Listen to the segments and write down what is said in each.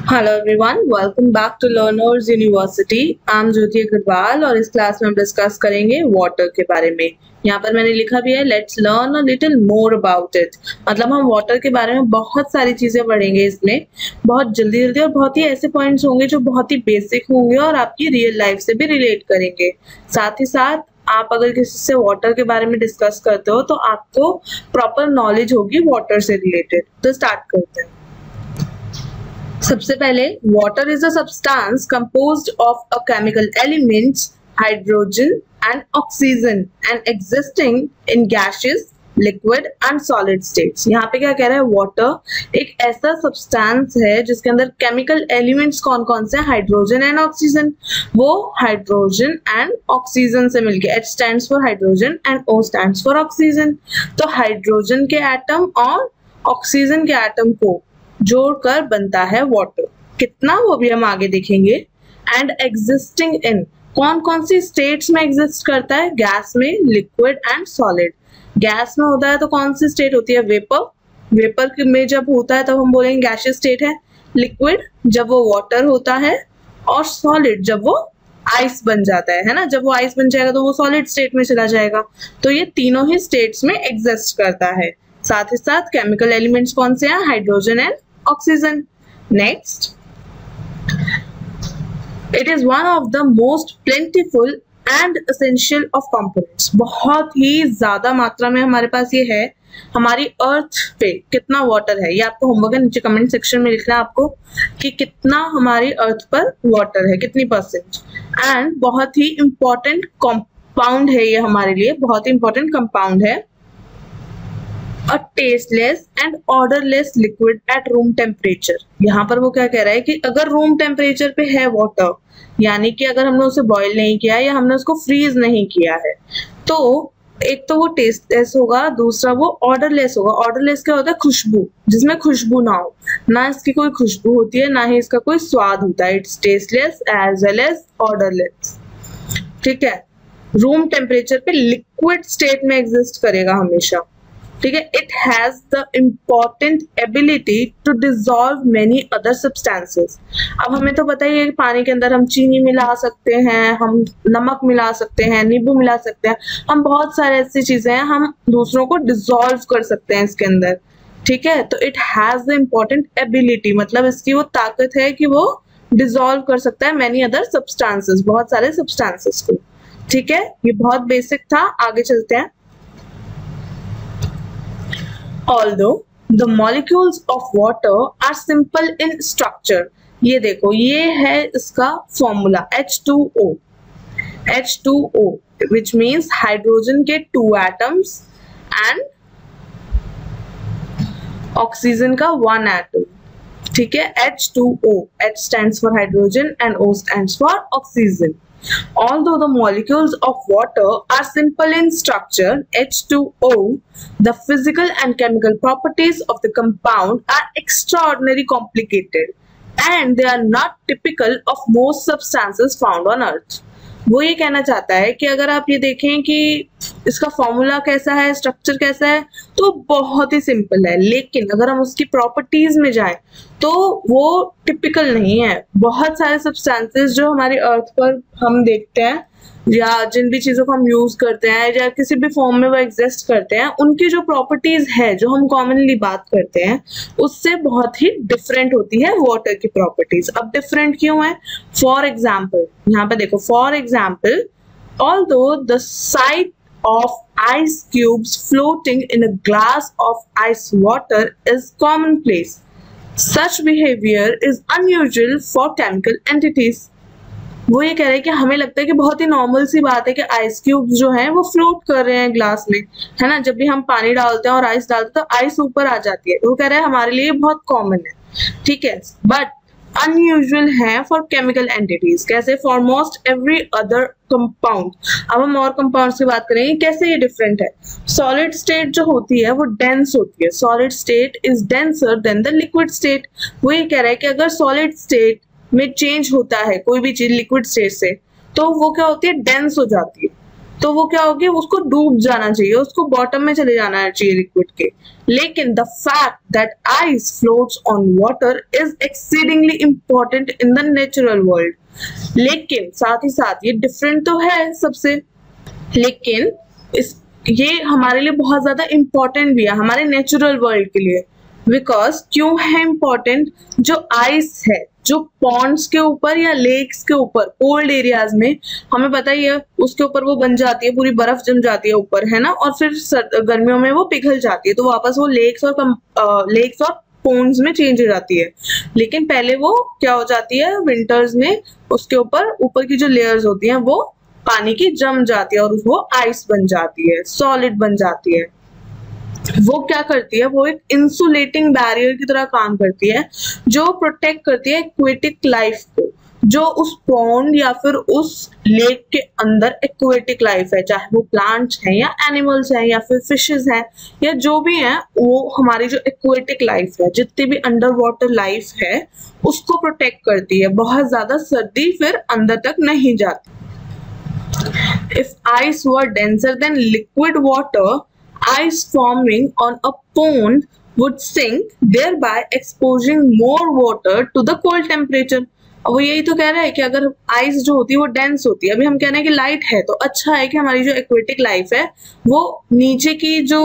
Hello everyone, welcome back to Learners University. I am Jyoti Agrawal और इस class में हम डिस्कस करेंगे वाटर के बारे में। यहाँ पर मैंने लिखा भी है let's learn a little more about it. मतलब हम वाटर के बारे में बहुत सारी चीजें पढ़ेंगे इसमें, बहुत जल्दी जल्दी, और बहुत ही ऐसे पॉइंट्स होंगे जो बहुत ही बेसिक होंगे और आपकी रियल लाइफ से भी रिलेट करेंगे। साथ ही साथ आप अगर किसी से वाटर के बारे में डिस्कस करते हो तो आपको प्रॉपर नॉलेज होगी वाटर से रिलेटेड। तो स्टार्ट करते हैं। सबसे पहले, water is a substance composed of a chemical elements hydrogen and oxygen and existing in gases, liquid and solid states. यहाँ पे क्या कह रहा है, वाटर एक ऐसा सब्सटेंस है जिसके अंदर केमिकल एलिमेंट्स कौन कौन से हैं, हाइड्रोजन एंड ऑक्सीजन। वो हाइड्रोजन एंड ऑक्सीजन से मिलके, H stands for hydrogen and O stands for oxygen. तो हाइड्रोजन के एटम और ऑक्सीजन के एटम को जोड़कर बनता है वाटर। कितना, वो भी हम आगे देखेंगे। एंड एग्जिस्टिंग इन, कौन कौन सी स्टेट्स में एग्जिस्ट करता है, गैस में, लिक्विड एंड सॉलिड। गैस में होता है तो कौन सी स्टेट होती है, वेपर। वेपर में जब होता है तब हम बोलेंगे गैसियस स्टेट है। लिक्विड जब वो वाटर होता है, और सॉलिड जब वो आइस बन जाता है ना। जब वो आइस बन जाएगा तो वो सॉलिड स्टेट में चला जाएगा। तो ये तीनों ही स्टेट्स में एग्जिस्ट करता है। साथ ही साथ केमिकल एलिमेंट्स कौन से हैं, hydrogen and oxygen. Next, it is one of the most plentiful and essential of components. बहुत ही ज्यादा मात्रा में हमारे पास ये है। हमारी अर्थ पे कितना वाटर है, ये आपको होमवर्क है, नीचे कमेंट सेक्शन में लिखना है आपको कि कितना हमारी अर्थ पर वाटर है, कितनी परसेंट। एंड बहुत ही इंपॉर्टेंट कंपाउंड है ये हमारे लिए, बहुत ही इंपॉर्टेंट कंपाउंड है। A tasteless and odorless liquid at room temperature। यहाँ पर वो क्या कह रहा है कि अगर रूम टेम्परेचर पे है वाटर, यानी कि अगर हमने उसे बॉईल नहीं किया या हमने उसको फ्रीज नहीं किया है, तो एक तो वो टेस्टलेस होगा, दूसरा वो ऑर्डरलेस होगा। ऑर्डरलेस क्या होता है, खुशबू, जिसमें खुशबू ना हो, ना इसकी कोई खुशबू होती है, ना ही इसका कोई स्वाद होता है। It's tasteless as well as odourless. ठीक है। रूम टेम्परेचर पे लिक्विड स्टेट में एग्जिस्ट करेगा हमेशा। ठीक है। It has the important ability to dissolve many other substances. अब हमें तो पता ही है कि पानी के अंदर हम चीनी मिला सकते हैं, हम नमक मिला सकते हैं, नींबू मिला सकते हैं, हम बहुत सारे ऐसी चीजें हैं, हम दूसरों को डिजॉल्व कर सकते हैं इसके अंदर। ठीक है। तो it has the important ability, मतलब इसकी वो ताकत है कि वो डिजॉल्व कर सकता है मैनी अदर सब्सटेंसेस, बहुत सारे सब्सटेंसेस को। ठीक है। ये बहुत बेसिक था। आगे चलते हैं। Although the molecules of water are simple in structure, ये देखो, ये है इसका formula H2O। H2O which means hydrogen के 2 atoms and ऑक्सीजन का 1 atom। ठीक है। H2O, H stands for hydrogen and O stands for oxygen। Although the molecules of water are simple in structure, H2O, the physical and chemical properties of the compound are extraordinarily complicated and they are not typical of most substances found on Earth। वो ये कहना चाहता है कि अगर आप ये देखें कि इसका फॉर्मूला कैसा है, स्ट्रक्चर कैसा है, तो बहुत ही सिंपल है, लेकिन अगर हम उसकी प्रॉपर्टीज में जाएं तो वो टिपिकल नहीं है। बहुत सारे सब्सटेंसेस जो हमारी अर्थ पर हम देखते हैं या जिन भी चीजों को हम यूज करते हैं या किसी भी फॉर्म में वो एग्जिस्ट करते हैं, उनकी जो प्रॉपर्टीज है, जो हम कॉमनली बात करते हैं, उससे बहुत ही डिफरेंट होती है वाटर की प्रॉपर्टीज। अब डिफरेंट क्यों है? फॉर एग्जाम्पल, यहाँ पे देखो, for example, although the sight of ice cubes floating in a glass of ice water is commonplace, such behavior is unusual for chemical entities। वो ये कह रहे हैं कि हमें लगता है कि बहुत ही नॉर्मल सी बात है कि आइस क्यूब्स जो हैं वो फ्लोट कर रहे हैं ग्लास में, है ना। जब भी हम पानी डालते हैं और आइस डालते हैं तो आइस ऊपर आ जाती है। वो कह रहे हैं हमारे लिए बहुत कॉमन है। ठीक है। बट अनयूजुअल है फॉर केमिकल एंटिटीज। कैसे? For most every other compound. अब हम और कंपाउंड्स की बात करेंगे, कैसे ये डिफरेंट है। सॉलिड स्टेट जो होती है वो डेंस होती है। Solid state is denser then the liquid state. वो ये कह रहा है कि अगर सॉलिड स्टेट में चेंज होता है कोई भी चीज लिक्विड स्टेट से, तो वो क्या होती है, डेंस हो जाती है। तो वो क्या होगी, उसको डूब जाना चाहिए, उसको बॉटम में चले जाना चाहिए लिक्विड के। लेकिन the fact that ice floats on water is exceedingly important in the natural world. लेकिन साथ ही साथ ये डिफरेंट तो है सबसे, लेकिन ये हमारे लिए बहुत ज्यादा इंपॉर्टेंट भी है हमारे नेचुरल वर्ल्ड के लिए। बिकॉज क्यों है इंपॉर्टेंट, जो आइस है जो पॉन्ड्स के ऊपर या लेक्स के ऊपर कोल्ड एरियाज में, हमें पता ही है उसके ऊपर वो बन जाती है, पूरी बर्फ जम जाती है ऊपर, है ना, और फिर गर्मियों में वो पिघल जाती है, तो वापस वो लेक्स और पॉन्ड्स में चेंज हो जाती है। लेकिन पहले वो क्या हो जाती है, विंटर्स में उसके ऊपर की जो लेयर्स होती हैं वो पानी की जम जाती है और वो आइस बन जाती है, सॉलिड बन जाती है। वो क्या करती है, वो एक इंसुलेटिंग बैरियर की तरह काम करती है, जो प्रोटेक्ट करती है एक्वेटिक लाइफ को, जो उस पॉन्ड या फिर उस लेक के अंदर एक्वेटिक लाइफ है, चाहे वो प्लांट्स हैं या एनिमल्स हैं या फिर फिशेस हैं या जो भी हैं, वो हमारी जो एक्वेटिक लाइफ है, जितनी भी अंडर वाटर लाइफ है, उसको प्रोटेक्ट करती है। बहुत ज्यादा सर्दी फिर अंदर तक नहीं जाती। If ice were denser than liquid water, ice forming on a pond would sink, thereby exposing more water to the cold temperature. अब वो यही तो कह रहा है कि अगर आइस जो होती है वो डेंस होती है, अभी हम कह रहे हैं कि लाइट है, तो अच्छा है कि हमारी जो एक्वेटिक लाइफ है वो नीचे की जो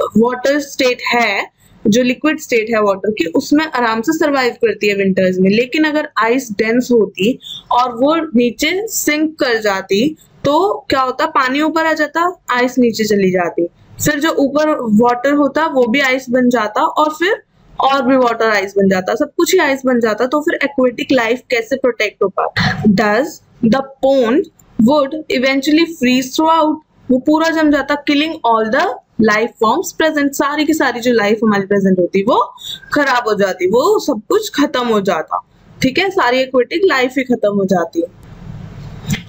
वाटर स्टेट है, जो लिक्विड स्टेट है वाटर की, उसमें आराम से सरवाइव करती है विंटर्स में। लेकिन अगर आइस डेंस होती और वो नीचे सिंक कर जाती तो क्या होता, पानी ऊपर आ जाता, आइस नीचे चली जाती, फिर जो ऊपर वाटर होता वो भी आइस बन जाता और फिर और भी वाटर आइस बन जाता, सब कुछ ही आइस बन जाता। तो फिर एक्वेटिक लाइफ कैसे प्रोटेक्ट हो पाता? Thus the pond would eventually freeze throughout, वो पूरा जम जाता, killing all the life forms present, सारी की सारी जो लाइफ हमारी प्रेजेंट होती वो खराब हो जाती, वो सब कुछ खत्म हो जाता। ठीक है, सारी एक्वेटिक लाइफ ही खत्म हो जाती है।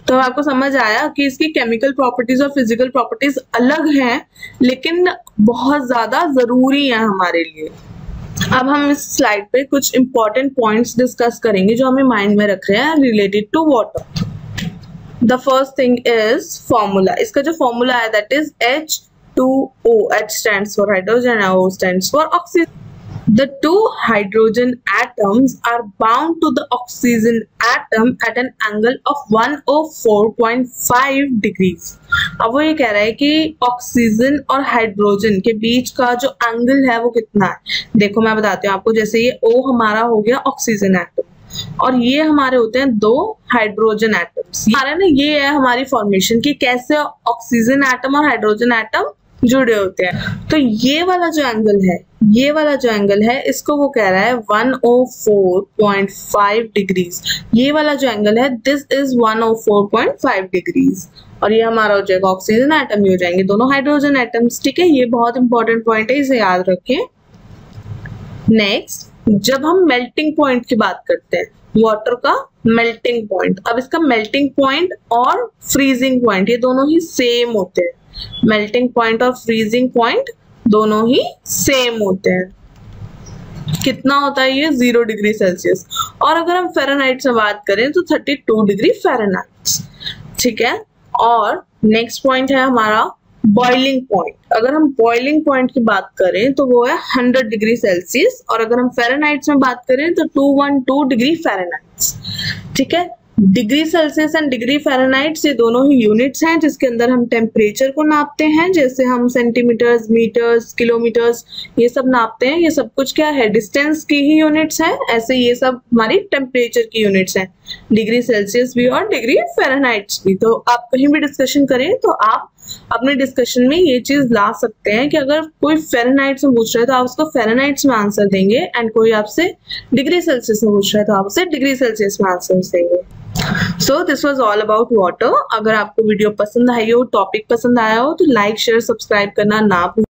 तो आपको समझ आया कि इसकी केमिकल प्रॉपर्टीज और फिजिकल प्रॉपर्टीज अलग हैं, लेकिन बहुत ज्यादा जरूरी है हमारे लिए। अब हम इस स्लाइड पे कुछ इंपॉर्टेंट पॉइंट्स डिस्कस करेंगे जो हमें माइंड में रख रहे हैं related to water. The first thing is formula. इसका जो फॉर्मूला है that is H2O। H stands for hydrogen and O stands for oxygen. The two hydrogen atoms are bound to the oxygen atom at an angle of 104.5 degrees. अब वो ये कह रहा है कि ऑक्सीजन और हाइड्रोजन के बीच का जो एंगल है वो कितना है। देखो मैं बताती हूँ आपको, जैसे ये O हमारा हो गया ऑक्सीजन एटम और ये हमारे होते हैं दो हाइड्रोजन एटम्स। हमारा ना ये है हमारी फॉर्मेशन की कैसे ऑक्सीजन एटम और हाइड्रोजन एटम जुड़े होते हैं। तो ये वाला जो एंगल है इसको वो कह रहा है 104.5 डिग्रीज। ये वाला जो एंगल है दिस इज 104.5 डिग्रीज और ये हमारा हो जाएगा ऑक्सीजन एटम, ही हो जाएंगे दोनों हाइड्रोजन एटम्स। ठीक है, ये बहुत इंपॉर्टेंट पॉइंट है, इसे याद रखें। नेक्स्ट, जब हम मेल्टिंग पॉइंट की बात करते हैं, वाटर का मेल्टिंग पॉइंट, अब इसका मेल्टिंग पॉइंट और फ्रीजिंग पॉइंट ये दोनों ही सेम होते हैं। मेल्टिंग पॉइंट और फ्रीजिंग पॉइंट दोनों ही सेम होते हैं। कितना होता है ये 0 डिग्री सेल्सियस। और अगर हम फ़ारेनहाइट से बात करें तो 32 डिग्री फ़ारेनहाइट। ठीक है, और नेक्स्ट पॉइंट है हमारा बॉइलिंग पॉइंट। अगर हम बॉइलिंग पॉइंट की बात करें तो वो है 100 डिग्री सेल्सियस और अगर हम फ़ारेनहाइट में बात करें तो 212 डिग्री फ़ारेनहाइट। ठीक है, degree Celsius and degree Fahrenheit ये दोनों ही यूनिट्स हैं जिसके अंदर हम टेम्परेचर को नापते हैं, जैसे हम सेंटीमीटर्स, मीटर्स, किलोमीटर्स ये सब नापते हैं। ये सब कुछ क्या है, डिस्टेंस की ही यूनिट्स हैं। ऐसे ये सब हमारी टेम्परेचर की यूनिट्स हैं, डिग्री सेल्सियस भी और डिग्री फ़ारेनहाइट भी। तो आप कहीं भी डिस्कशन करें तो आप अपने डिस्कशन में ये चीज ला सकते हैं कि अगर कोई फ़ारेनहाइट में पूछ रहा है तो आप उसको फ़ारेनहाइट में आंसर देंगे एंड कोई आपसे डिग्री सेल्सियस में पूछ रहा है तो आप उसे डिग्री सेल्सियस में आंसर देंगे। So this was all about water. अगर आपको वीडियो पसंद आई हो, टॉपिक पसंद आया हो तो लाइक, शेयर, सब्सक्राइब करना ना भूलें।